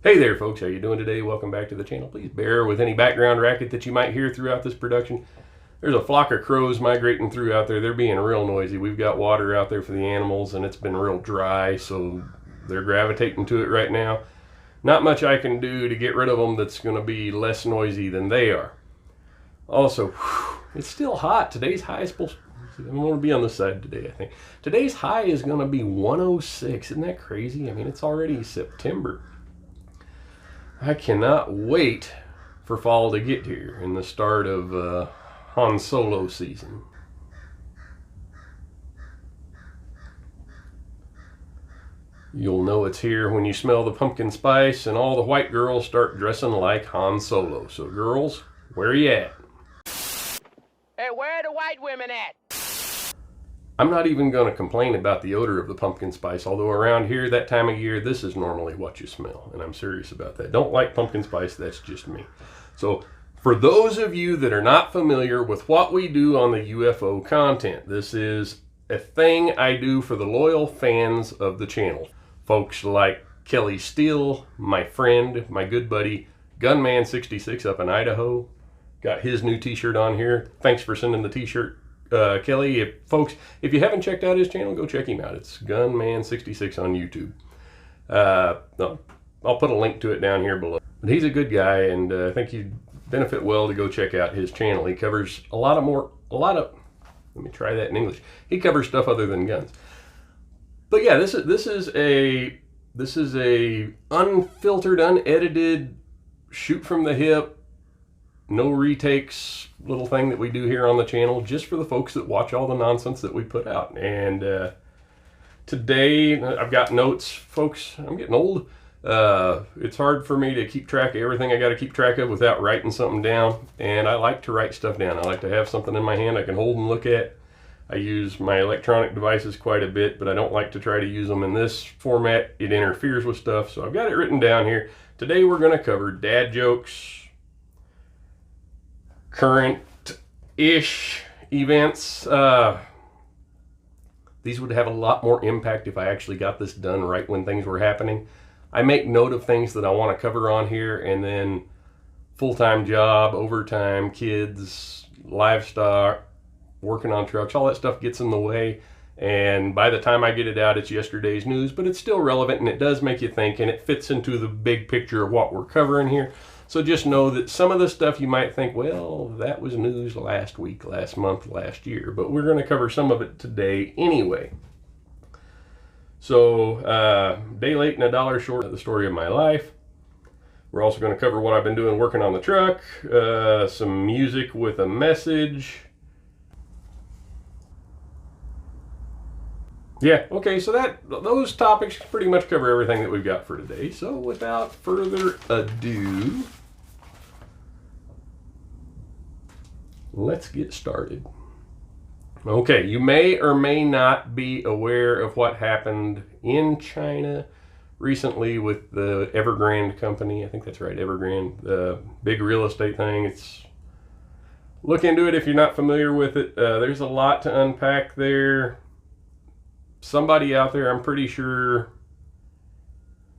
Hey there folks, how you doing today? Welcome back to the channel. Please bear with any background racket that you might hear throughout this production. There's a flock of crows migrating through out there. They're being real noisy. We've got water out there for the animals and it's been real dry, so they're gravitating to it right now. Not much I can do to get rid of them that's going to be less noisy than they are. Also, it's still hot. Today's high is supposed to, I'm going to be on this side today, I think. Today's high is going to be 106. Isn't that crazy? I mean, it's already September. I cannot wait for fall to get here and the start of Han Solo season. You'll know it's here when you smell the pumpkin spice and all the white girls start dressing like Han Solo. So girls, where are you at? Hey, where are the white women at? I'm not even going to complain about the odor of the pumpkin spice, although around here that time of year this is normally what you smell, and I'm serious about that. Don't like pumpkin spice, that's just me. So for those of you that are not familiar with what we do on the UFO content, this is a thing I do for the loyal fans of the channel. Folks like Kelly Steele, my friend, my good buddy, Gunman66 up in Idaho. Got his new t-shirt on here. Thanks for sending the t-shirt, Kelly. If you haven't checked out his channel, go check him out. It's Gunman66 on YouTube. I'll put a link to it down here below. But he's a good guy, and I think you'd benefit well to go check out his channel. He covers a lot of, let me try that in English. He covers stuff other than guns. But yeah, this is a unfiltered, unedited, shoot from the hip, no retakes little thing that we do here on the channel, just for the folks that watch all the nonsense that we put out. And today I've got notes, folks. I'm getting old. It's hard for me to keep track of everything I got to keep track of without writing something down, and I like to write stuff down. I like to have something in my hand I can hold and look at. I use my electronic devices quite a bit, but I don't like to try to use them in this format. It interferes with stuff, so I've got it written down here. Today we're going to cover dad jokes, current-ish events. These would have a lot more impact if I actually got this done right when things were happening. I make note of things that I want to cover on here, and then full-time job, overtime, kids, livestock, working on trucks, all that stuff gets in the way. And by the time I get it out, it's yesterday's news, but it's still relevant and it does make you think, and it fits into the big picture of what we're covering here. So just know that some of the stuff you might think, well, that was news last week, last month, last year, but we're going to cover some of it today anyway. So, day late and a dollar short of the story of my life. We're also going to cover what I've been doing working on the truck, some music with a message. Yeah, okay, so those topics pretty much cover everything that we've got for today. So without further ado, let's get started. Okay, you may or may not be aware of what happened in China recently with the Evergrande company. I think that's right, Evergrande, the big real estate thing. Look into it if you're not familiar with it. There's a lot to unpack there. Somebody out there, I'm pretty sure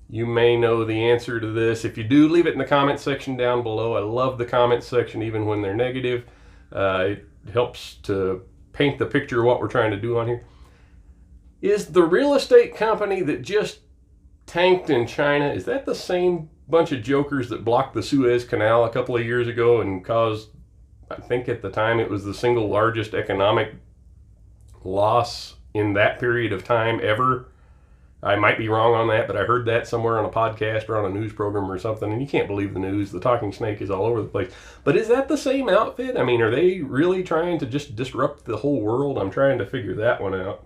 you may know the answer to this. If you do, leave it in the comment section down below. I love the comment section even when they're negative. It helps to paint the picture of what we're trying to do on here. Is the real estate company that just tanked in China, is that the same bunch of jokers that blocked the Suez Canal a couple of years ago and caused, I think at the time it was the single largest economic loss in that period of time ever? I might be wrong on that, but I heard that somewhere on a podcast or on a news program or something, and you can't believe the news. The talking snake is all over the place. But is that the same outfit? I mean, are they really trying to just disrupt the whole world? I'm trying to figure that one out.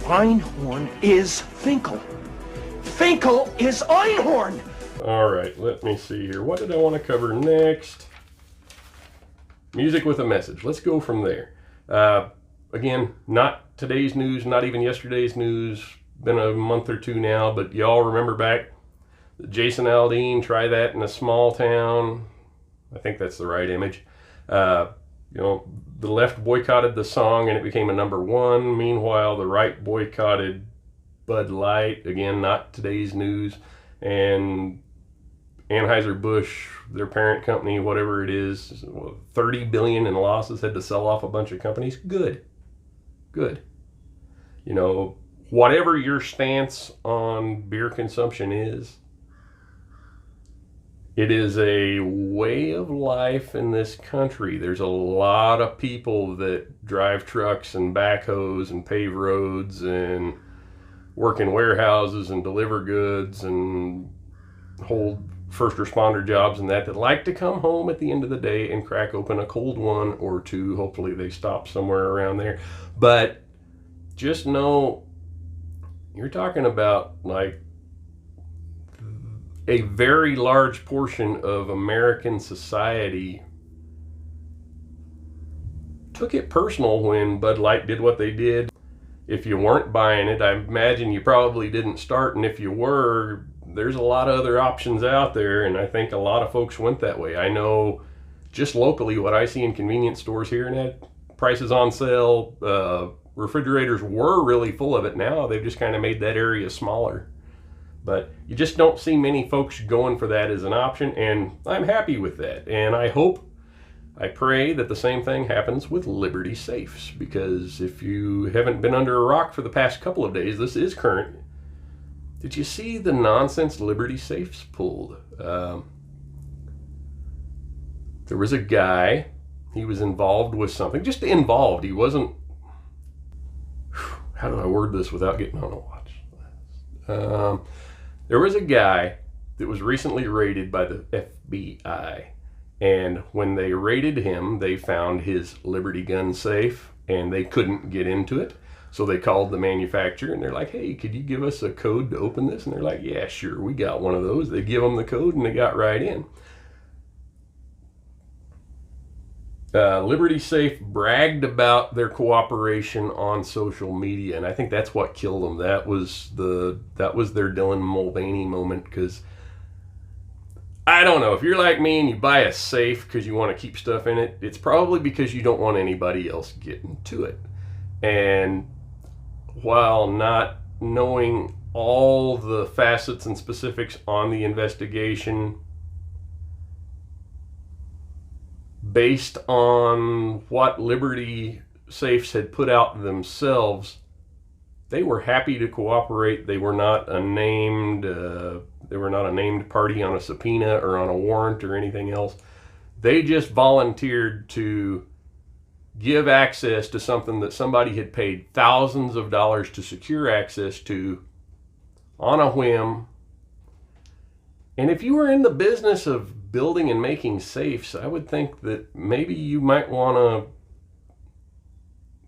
Einhorn is Finkel. Finkel is Einhorn! All right, let me see here. What did I want to cover next? Music with a message. Let's go from there. Again, not today's news, not even yesterday's news. Been a month or two now, but y'all remember back Jason Aldean, Try That in a Small Town. I think that's the right image. The left boycotted the song and it became a #1. Meanwhile, the right boycotted Bud Light. Again, not today's news. And Anheuser-Busch, their parent company, whatever it is, 30 billion in losses, had to sell off a bunch of companies. Good. You know, whatever your stance on beer consumption is, it is a way of life in this country. There's a lot of people that drive trucks and backhoes and pave roads and work in warehouses and deliver goods and hold first responder jobs and that like to come home at the end of the day and crack open a cold one or two. Hopefully they stop somewhere around there. But just know you're talking about like a very large portion of American society took it personal when Bud Light did what they did. If you weren't buying it, I imagine you probably didn't start, and if you were, there's a lot of other options out there, and I think a lot of folks went that way. I know just locally what I see in convenience stores here and that prices on sale, refrigerators were really full of it. Now they've just kind of made that area smaller. But you just don't see many folks going for that as an option, and I'm happy with that. And I pray that the same thing happens with Liberty Safes, because if you haven't been under a rock for the past couple of days, this is current. Did you see the nonsense Liberty Safes pulled? There was a guy, he was involved with something, just involved. He wasn't, how do I word this without getting on a watch? There was a guy that was recently raided by the FBI. And when they raided him, they found his Liberty gun safe and they couldn't get into it. So they called the manufacturer and they're like, hey, could you give us a code to open this? And they're like, yeah, sure, we got one of those. They give them the code and they got right in. Liberty Safe bragged about their cooperation on social media, and I think that's what killed them. That was their Dylan Mulvaney moment, because I don't know, if you're like me and you buy a safe because you want to keep stuff in it, it's probably because you don't want anybody else getting to it. And while not knowing all the facets and specifics on the investigation, based on what Liberty Safes had put out themselves, they were happy to cooperate. They were not a named party on a subpoena or on a warrant or anything else. They just volunteered to give access to something that somebody had paid thousands of dollars to secure access to on a whim. And if you were in the business of building and making safes, I would think that maybe you might want to,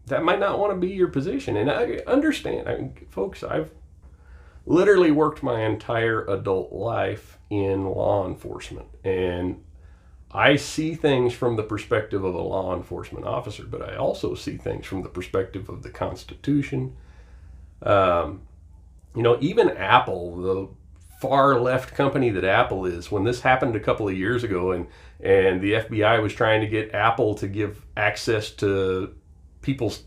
that might not want to be your position. And I understand, folks, I've literally worked my entire adult life in law enforcement, and I see things from the perspective of a law enforcement officer, but I also see things from the perspective of the Constitution. Even Apple, the far left company that Apple is, when this happened a couple of years ago and the FBI was trying to get Apple to give access to people's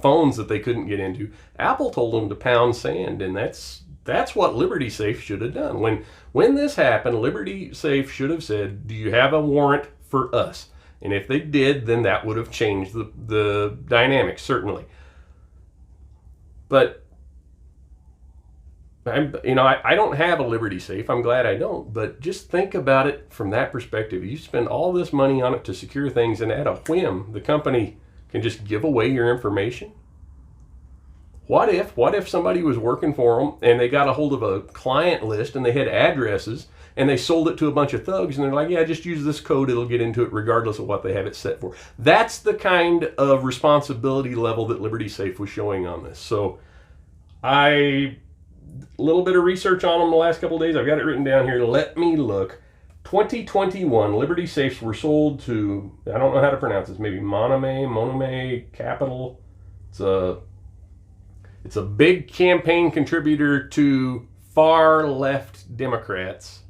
phones that they couldn't get into, Apple told them to pound sand, and that's what Liberty Safe should have done. When this happened, Liberty Safe should have said, do you have a warrant for us? And if they did, then that would have changed the dynamics, certainly. But I don't have a Liberty Safe. I'm glad I don't. But just think about it from that perspective. You spend all this money on it to secure things, and at a whim, the company can just give away your information. What if somebody was working for them and they got a hold of a client list and they had addresses and they sold it to a bunch of thugs and they're like, yeah, just use this code, it'll get into it regardless of what they have it set for. That's the kind of responsibility level that Liberty Safe was showing on this. So a little bit of research on them the last couple of days. I've got it written down here. Let me look. 2021, Liberty Safes were sold to, I don't know how to pronounce this, maybe Monomoy Capital. It's a big campaign contributor to far left Democrats.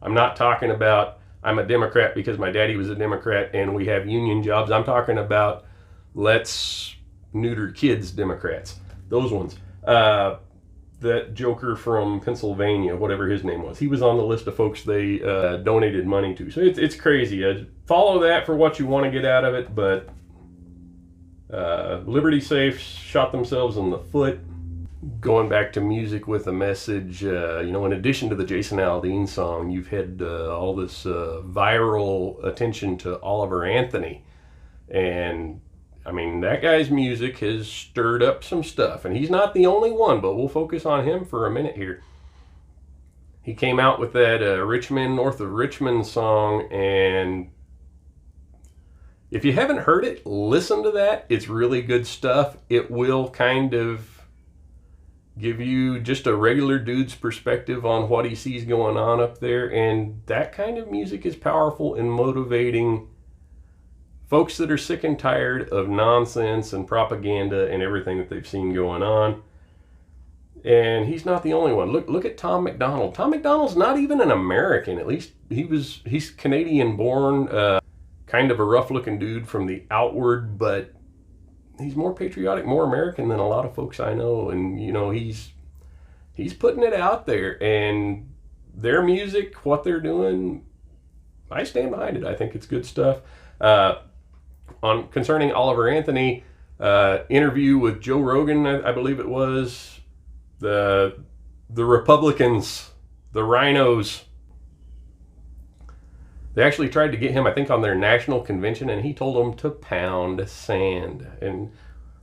I'm not talking about I'm a Democrat because my daddy was a Democrat and we have union jobs. I'm talking about let's neuter kids Democrats. Those ones. The that joker from Pennsylvania, whatever his name was. He was on the list of folks they donated money to. So it's crazy. Follow that for what you want to get out of it, but Liberty Safe shot themselves in the foot. Going back to music with a message, in addition to the Jason Aldean song, you've had all this viral attention to Oliver Anthony. And, I mean, that guy's music has stirred up some stuff. And he's not the only one, but we'll focus on him for a minute here. He came out with that Rich Men North of Richmond song, and if you haven't heard it, listen to that. It's really good stuff. It will kind of give you just a regular dude's perspective on what he sees going on up there. And that kind of music is powerful in motivating folks that are sick and tired of nonsense and propaganda and everything that they've seen going on. And he's not the only one. Look at Tom MacDonald. Tom MacDonald's not even an American. At least he's Canadian born, kind of a rough looking dude from the outward, but he's more patriotic, more American than a lot of folks I know. And, he's putting it out there. And their music, what they're doing, I stand behind it. I think it's good stuff. Concerning Oliver Anthony, interview with Joe Rogan, I believe it was, the Republicans, the rhinos, they actually tried to get him, I think, on their national convention, and he told them to pound sand. And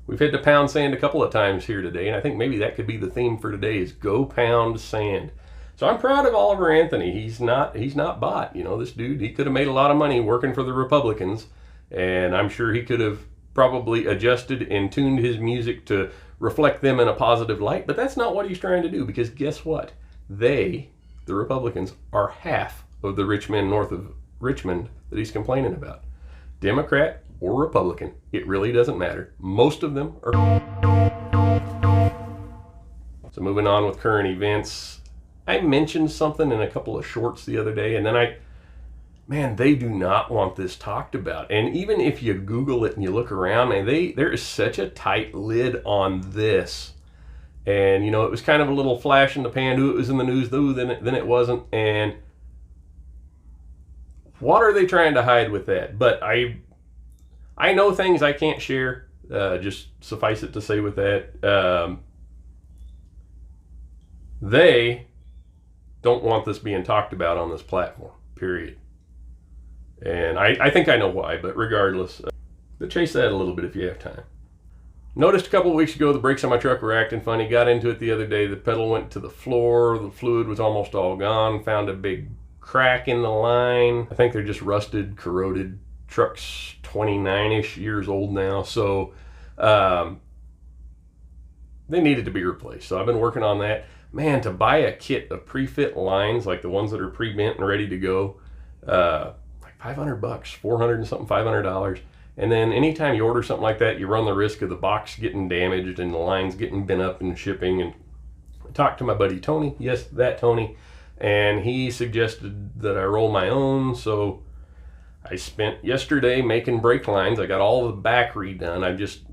we've had to pound sand a couple of times here today, and I think maybe that could be the theme for today is go pound sand. So I'm proud of Oliver Anthony. He's not bought. This dude, he could have made a lot of money working for the Republicans, and I'm sure he could have probably adjusted and tuned his music to reflect them in a positive light, but that's not what he's trying to do, because guess what? The Republicans, are half of the rich men north of Richmond that he's complaining about. Democrat or Republican, it really doesn't matter. Most of them are. So moving on with current events, I mentioned something in a couple of shorts the other day, and then they do not want this talked about. And even if you Google it and you look around, man, there is such a tight lid on this. And, it was kind of a little flash in the pan. It was in the news, though, then it wasn't. And what are they trying to hide with that? But I know things I can't share. Just suffice it to say with that, they don't want this being talked about on this platform, period. And I think I know why, but regardless, but chase that a little bit if you have time. Noticed a couple of weeks ago the brakes on my truck were acting funny. Got into it the other day. The pedal went to the floor. The fluid was almost all gone. Found a big crack in the line. I think they're just rusted, corroded. Truck's 29-ish years old now. So they needed to be replaced. So I've been working on that. Man, to buy a kit of pre-fit lines, like the ones that are pre-bent and ready to go, like $500, 400 and something, $500. And then anytime you order something like that, you run the risk of the box getting damaged and the lines getting bent up in shipping. And I talked to my buddy Tony, yes, that Tony, and he suggested that I roll my own. So I spent yesterday making brake lines. I got all the back redone. I just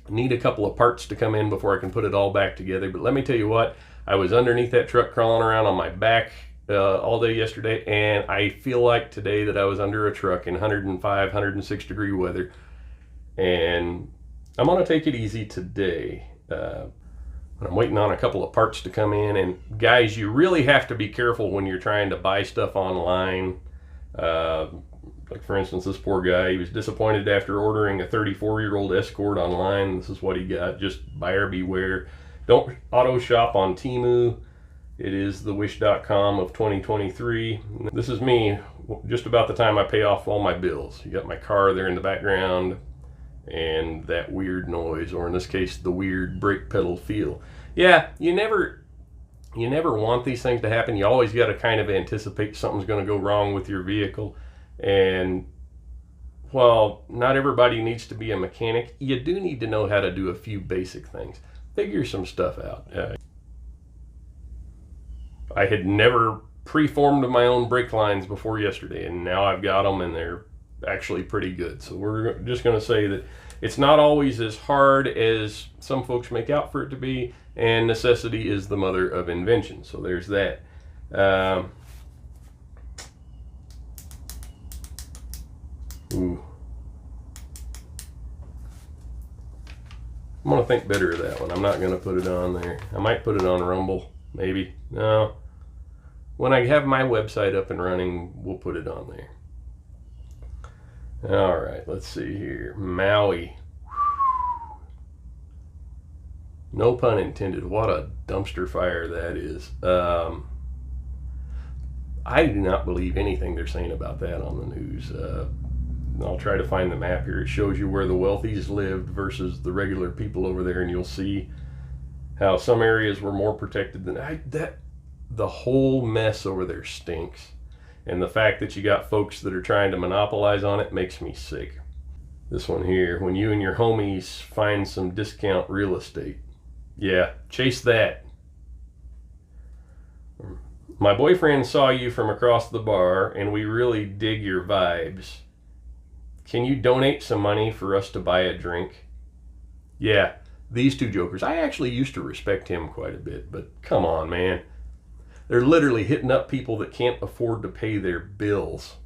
need a couple of parts to come in before I can put it all back together. But let me tell you what, I was underneath that truck crawling around on my back all day yesterday, and I feel like today that I was under a truck in 105, 106 degree weather. And I'm going to take it easy today. I'm waiting on a couple of parts to come in. And guys, you really have to be careful when you're trying to buy stuff online. Like for instance, this poor guy, he was disappointed after ordering a 34-year-old Escort online. This is what he got. Just buyer beware. Don't auto shop on Temu. It is the wish.com of 2023. This is me just about the time I pay off all my bills. You got my car there in the background and that weird noise, or in this case, the weird brake pedal feel. Yeah, you never want these things to happen. You always got to kind of anticipate something's going to go wrong with your vehicle. And while not everybody needs to be a mechanic, you do need to know how to do a few basic things. Figure some stuff out. I had never preformed my own brake lines before yesterday, and now I've got them, and they're actually pretty good. So we're just going to say that It's not always as hard as some folks make out for it to be, and necessity is the mother of invention. So there's that. Ooh. I'm going to think better of that one. I'm not going to put it on there. I might put it on Rumble, maybe. No. When I have my website up and running, we'll put it on there. All right, let's see here. Maui. No pun intended. What a dumpster fire that is. I do not believe anything they're saying about that on the news. I'll try to find the map here. It shows you where the wealthies lived versus the regular people over there, and you'll see how some areas were more protected than the whole mess over there stinks. And the fact that you got folks that are trying to monopolize on it makes me sick. This one here, when you and your homies find some discount real estate. Yeah, chase that. My boyfriend saw you from across the bar and we really dig your vibes. Can you donate some money for us to buy a drink? Yeah, these two jokers. I actually used to respect him quite a bit, but come on, man. They're literally hitting up people that can't afford to pay their bills.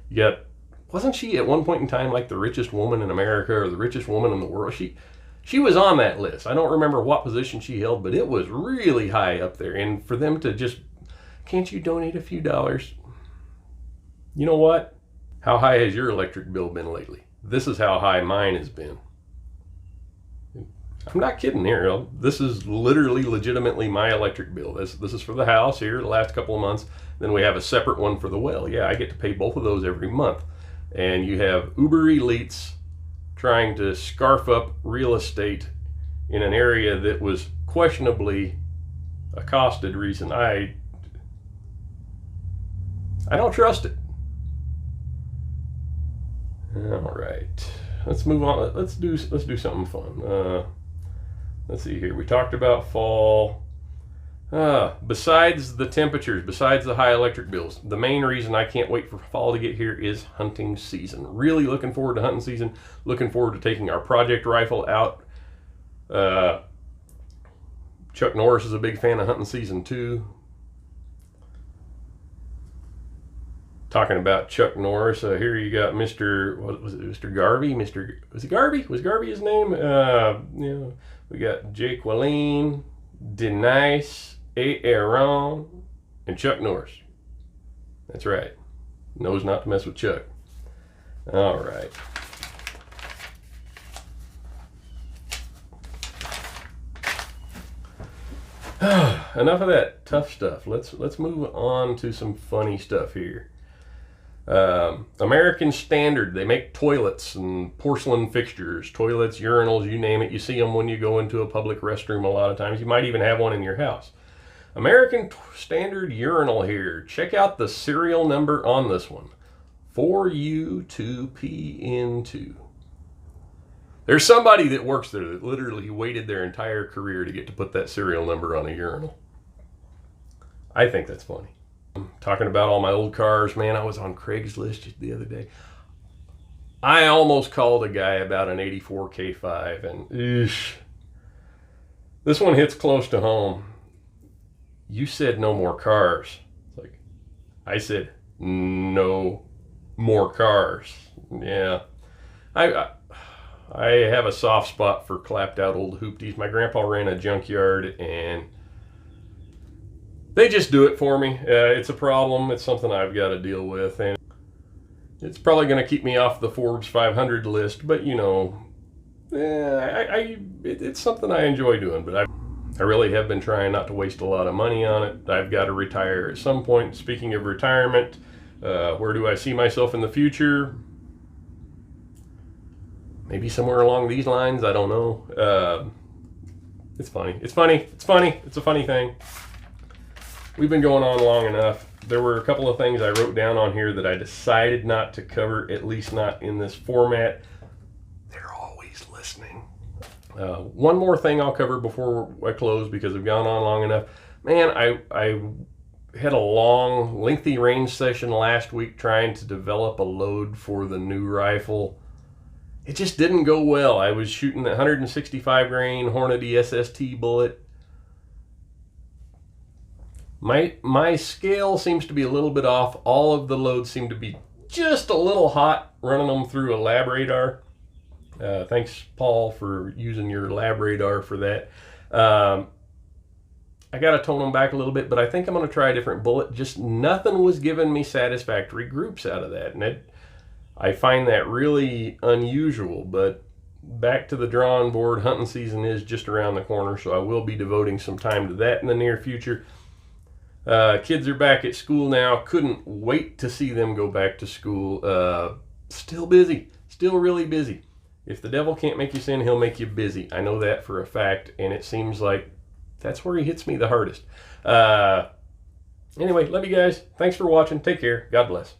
Yet, wasn't she at one point in time like the richest woman in America or the richest woman in the world? She was on that list. I don't remember what position she held, but it was really high up there. And for them to just, can't you donate a few dollars? You know what? How high has your electric bill been lately? This is how high mine has been. I'm not kidding here. This is literally legitimately my electric bill. This is for the house here the last couple of months. Then we have a separate one for the well. Yeah, I get to pay both of those every month. And you have Uber elites trying to scarf up real estate in an area that was questionably accosted recent. I don't trust it. All right, let's move on. Let's do something fun. Let's see here. We talked about fall. Besides the temperatures, besides the high electric bills, the main reason I can't wait for fall to get here is hunting season. Really looking forward to hunting season. Looking forward to taking our project rifle out. Chuck Norris is a big fan of hunting season too. Talking about Chuck Norris, here you got Mr. What was it? Mr. Garvey. Was it Garvey? Was Garvey his name? We got Jake Walleen, Denise, Aaron, and Chuck Norris. That's right. Knows not to mess with Chuck. All right. Enough of that tough stuff. Let's move on to some funny stuff here. American Standard, they make toilets and porcelain fixtures, toilets, urinals, you name it. You see them when you go into a public restroom a lot of times. You might even have one in your house. American Standard urinal here. Check out the serial number on this one. 4U2PN2. There's somebody that works there that literally waited their entire career to get to put that serial number on a urinal. I think that's funny. Talking about all my old cars, man, I was on Craigslist the other day. I almost called a guy about an 84 K5, and this one hits close to home. You said no more cars. It's like, I said no more cars. Yeah. I have a soft spot for clapped out old hoopties. My grandpa ran a junkyard, and they just do it for me. It's a problem. It's something I've got to deal with, and it's probably going to keep me off the Forbes 500 list. But you know, it's something I enjoy doing. But I really have been trying not to waste a lot of money on it. I've got to retire at some point. Speaking of retirement, where do I see myself in the future? Maybe somewhere along these lines. I don't know. It's funny. It's funny. It's funny. It's a funny thing. We've been going on long enough. There were a couple of things I wrote down on here that I decided not to cover, at least not in this format. They're always listening. One more thing I'll cover before I close because I've gone on long enough. Man, I had a long, lengthy range session last week trying to develop a load for the new rifle. it just didn't go well. I was shooting a 165 grain Hornady SST bullet. My scale seems to be a little bit off. All of the loads seem to be just a little hot running them through a lab radar. Thanks, Paul, for using your lab radar for that. I got to tone them back a little bit, but I think I'm going to try a different bullet. Just nothing was giving me satisfactory groups out of that. And I find that really unusual, but back to the drawing board. Hunting season is just around the corner, so I will be devoting some time to that in the near future. Kids are back at school now. Couldn't wait to see them go back to school. Still busy. Still really busy. If the devil can't make you sin, he'll make you busy. I know that for a fact, and it seems like that's where he hits me the hardest. Anyway, love you guys. Thanks for watching. Take care. God bless.